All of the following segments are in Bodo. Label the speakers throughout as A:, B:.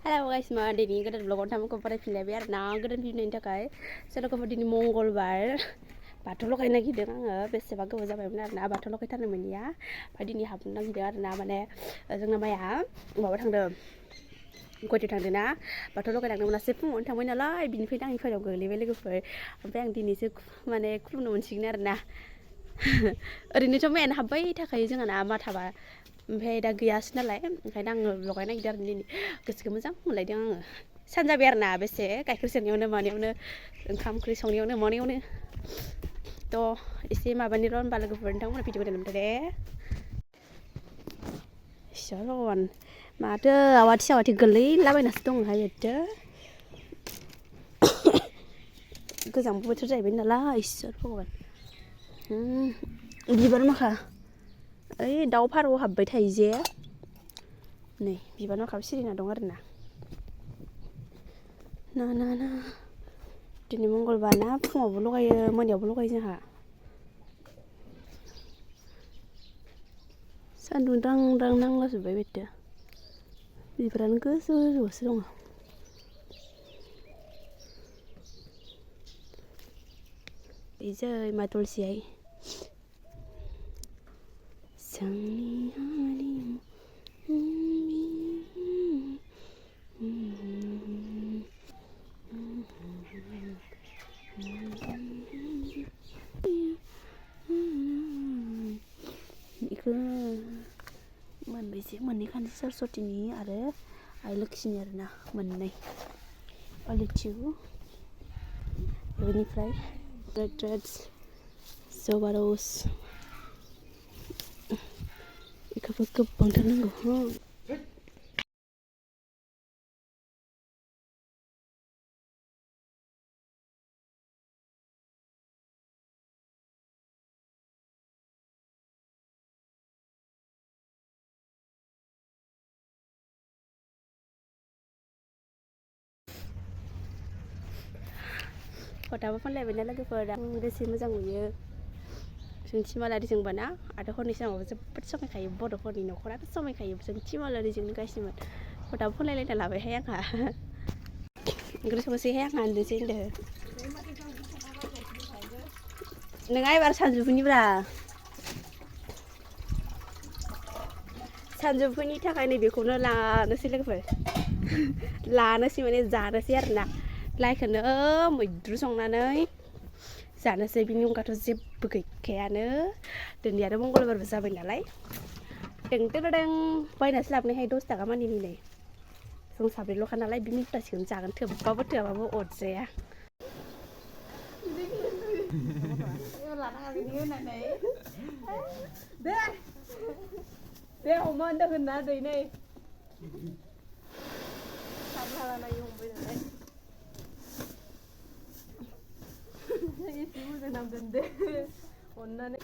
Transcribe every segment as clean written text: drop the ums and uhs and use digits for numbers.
A: Halo guys, दिनै गोदान ब्लगाव थामखौ फरायफिनलायबाय आरो ना गोदान भिडिअनि थाखाय सोलोखौबो दिनै मंगलबार बाथौ लगायनो नागिरदों आङो बेसेबा गोबाव जाबायमोन आरो ना बाथौ लगायथारनो मोनिया ओमफ्राय दिनै हाबनो नागिरदों आरो ना माने जोंना माया माबा थांदों गुवाहाटियाव थांदों ना बाथौ लगायलांनो मोनासै फुङावनो थांबाय नालाय बिनिफ्रायनो आंनि फाइलाव गोग्लैबाय लोगोफोर ओमफ्राय आं दिनैसो माने खुलुमनो मोनसिगोन आरो ना ओरैनोथ' मायानो हाबबाय थाखायो जोंहा ना मा थाबा ओमफ्राय दा गैयासै नालाय ओंखायनो आङो लगायनो नागिरदों आरो दिनै गोसोखौ मोजां मोनलायदों आङो सानजाबाय आरो ना बेसे गाइखेर सेरनायावनो मानायावनो ओंखाम ओंख्रि संनायावनो मानायावनो थ' एसे माबानि र' होनबा लोगोफोर नोंथांमोना भिडिअखौ नायलांदो दे इसोर भगबान माथो आवाथि सावाथि गोलैलाबायनासो दङहाय बेथो गोजां बोथोर जाहैबाय नालाय इसोर भगबान बिबार माखा ओइ दाउ फारौ हाबबाय थायो जे नै बिबार माखाबो सिरिना दं आरो ना ना दिनै मंगलबार ना फुङावबो लगायो मोनायावबो लगायो जोंहा सान्दुं दां दां नांलाजोब्बाय बेथो बिबारानो गोजौ गोजौआवसो दङ इजै मा दलसिहाय जोंनि हारिमु बेखौ मोनबैसे मोननै खानसि सरस्वतीनि आरो आइ लोखिनि आरो ना मोननै अलिचु बेनिफ्राय रेड जबा रस बेखौबो गोबांथार नांगौ फटाबो फनलायबायना लोगोफोर आं बेसे मोजां नुयो जों थिमालारिजोंबा ना आरो हरनि समावबो जोबोद समायखायो बर'फोरनि न'खराथ' समायखायो जों थिमालारिजोंनो गासिबो फटाबो फनलायलायना लाबायहाय आंहा ओंख्रि संसैहाय आंहा होनदोंसै होनदो नोंहा एबार सानजौफुनिब्रा सानजौफुनि थाखाय नैबेखौनो लानोसै लोगोफोर लानोसै माने जानोसै आरो ना लाइखौनो मैद्रु संनानै जानोसै बिनि अनगाथ' जेबो गैखायानो दिनै आरो मंगलबारबो जाबाय नालाय दों बायनासो लाबोनायहाय 10 थाखा मानिनि नै जों साब्रैल'खा नालाय बि मुथासेखौनो जागोन थोबबाबो थोआबाबो अरजाया दे अमा होनदों होनना दै नै साबलानाय हमबाय नालाय एसे मोजां नामदों दे अननानै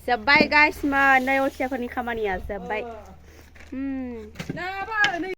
A: जोब्बाय गाइस नै अलसियाफोरनि खामानिया जोब्बाय